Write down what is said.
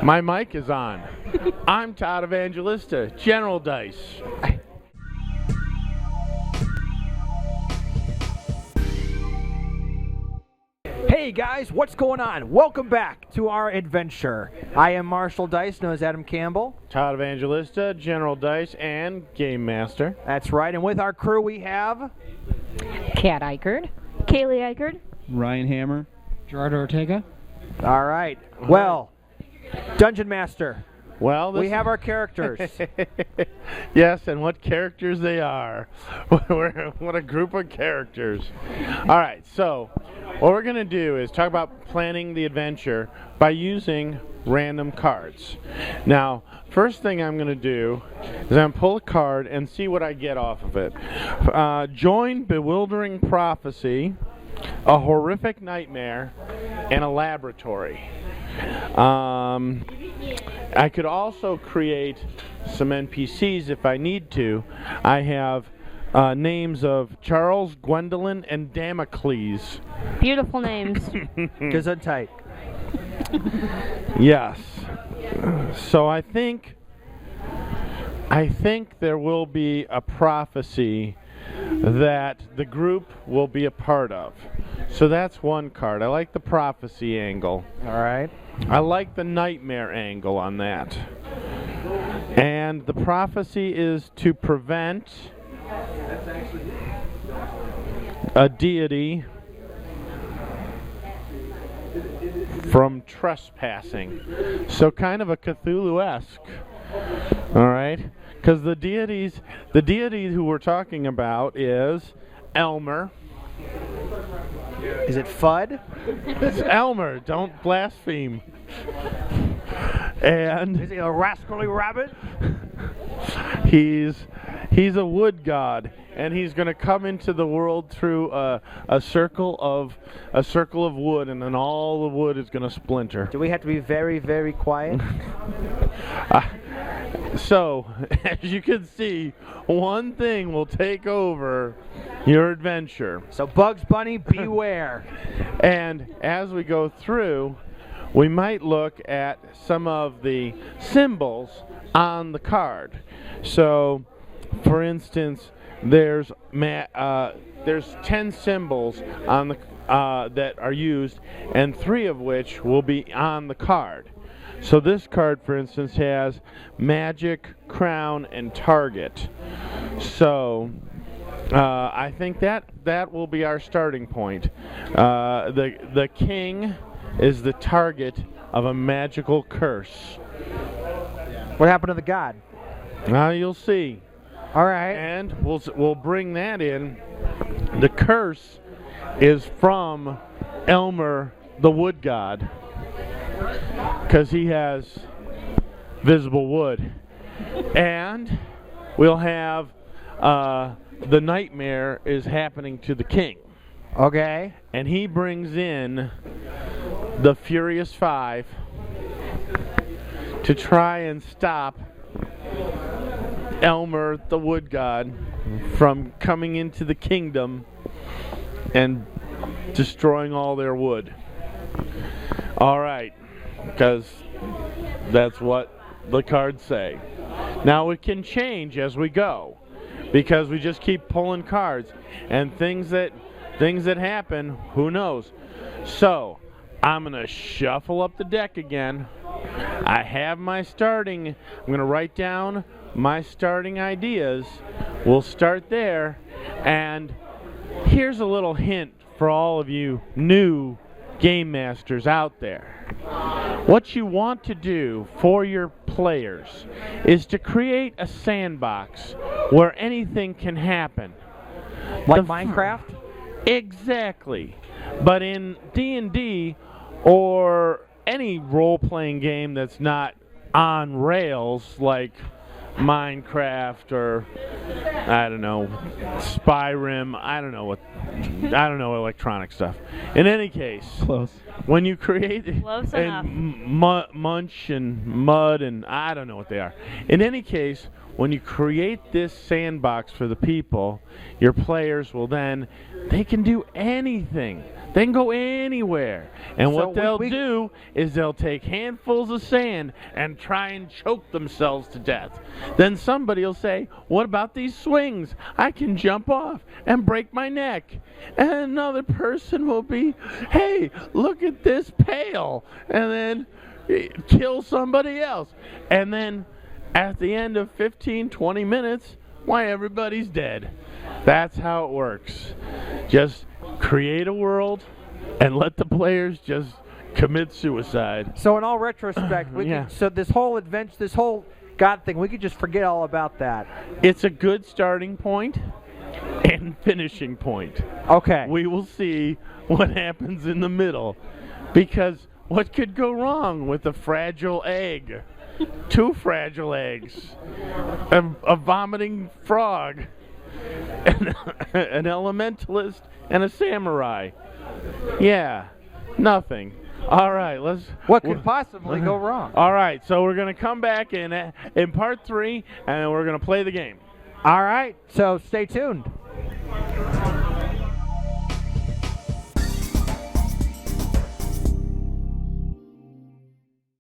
My mic is on. I'm Todd Evangelista, General Dice. Hey guys, what's going on? Welcome back to our adventure. I am Marshall Dice, known as Adam Campbell. Todd Evangelista, General Dice, and Game Master. That's right, and with our crew we have... Kat Eichard. Kaylee Eichard. Ryan Hammer. Gerardo Ortega. All right, well, Dungeon Master, Well, we have our characters. Yes, and what characters they are. What a group of characters. All right, so what we're going to do is talk about planning the adventure by using random cards. Now, first thing I'm going to do is I'm going to pull a card and see what I get off of it. Join Bewildering Prophecy, a Horrific Nightmare, and a Laboratory. I could also create some NPCs if I need to. I have names of Charles, Gwendolyn, and Damocles. Beautiful names. Gesundheit. Yes. So I think there will be a prophecy that the group will be a part of. So that's one card. I like the prophecy angle. All right. I like the nightmare angle on that. And the prophecy is to prevent a deity from trespassing. So kind of a Cthulhu-esque. All right? Because the deity who we're talking about is Elmer. Is it Fudd? It's Elmer. Don't blaspheme. And Is he a rascally rabbit? he's a wood god, and he's going to come into the world through a circle of wood, and then all the wood is going to splinter. Do we have to be very, very quiet? So, as you can see, one thing will take over your adventure. So Bugs Bunny, beware. And as we go through, we might look at some of the symbols on the card. So, for instance, there's 10 symbols on the that are used, and 3 of which will be on the card. So this card, for instance, has magic, crown, and target. So I think that will be our starting point. The king is the target of a magical curse. What happened to the god? Now you'll see. All right. And we'll bring that in. The curse is from Elmer, the wood god, because he has visible wood. And we'll have the nightmare is happening to the king. Okay. And he brings in the Furious Five to try and stop Elmer, the wood god, from coming into the kingdom and destroying all their wood. All right, because that's what the cards say. Now it can change as we go, because we just keep pulling cards, and things that happen, who knows. So I'm gonna shuffle up the deck again. I have my starting. I'm gonna write down my starting ideas. We'll start there, and here's a little hint for all of you new game masters out there. What you want to do for your players is to create a sandbox where anything can happen. Like Minecraft? Exactly. But in D&D or any role-playing game that's not on rails, like Minecraft or I don't know, Spyrim, I don't know electronic stuff. In any case, Close. when you create Close enough. Munch and Mud and I don't know what they are. In any case, when you create this sandbox for the people, your players will then, they can do anything. They can go anywhere. And So what they'll we- do is they'll take handfuls of sand and try and choke themselves to death. Then somebody will say, what about these swings? I can jump off and break my neck. And another person will be, hey, look at this pail. And then kill somebody else. And then at the end of 15, 20 minutes, why, everybody's dead. That's how it works. Just create a world and let the players just commit suicide. So in all retrospect, Yeah. so this whole adventure, this whole God thing, we could just forget all about that. It's a good starting point and finishing point. Okay. We will see what happens in the middle. Because what could go wrong with a fragile egg? 2 fragile eggs. A vomiting frog. An elementalist and a samurai. Yeah, nothing. All right, What could possibly go wrong? All right, so we're going to come back in part 3, and we're going to play the game. All right, so stay tuned.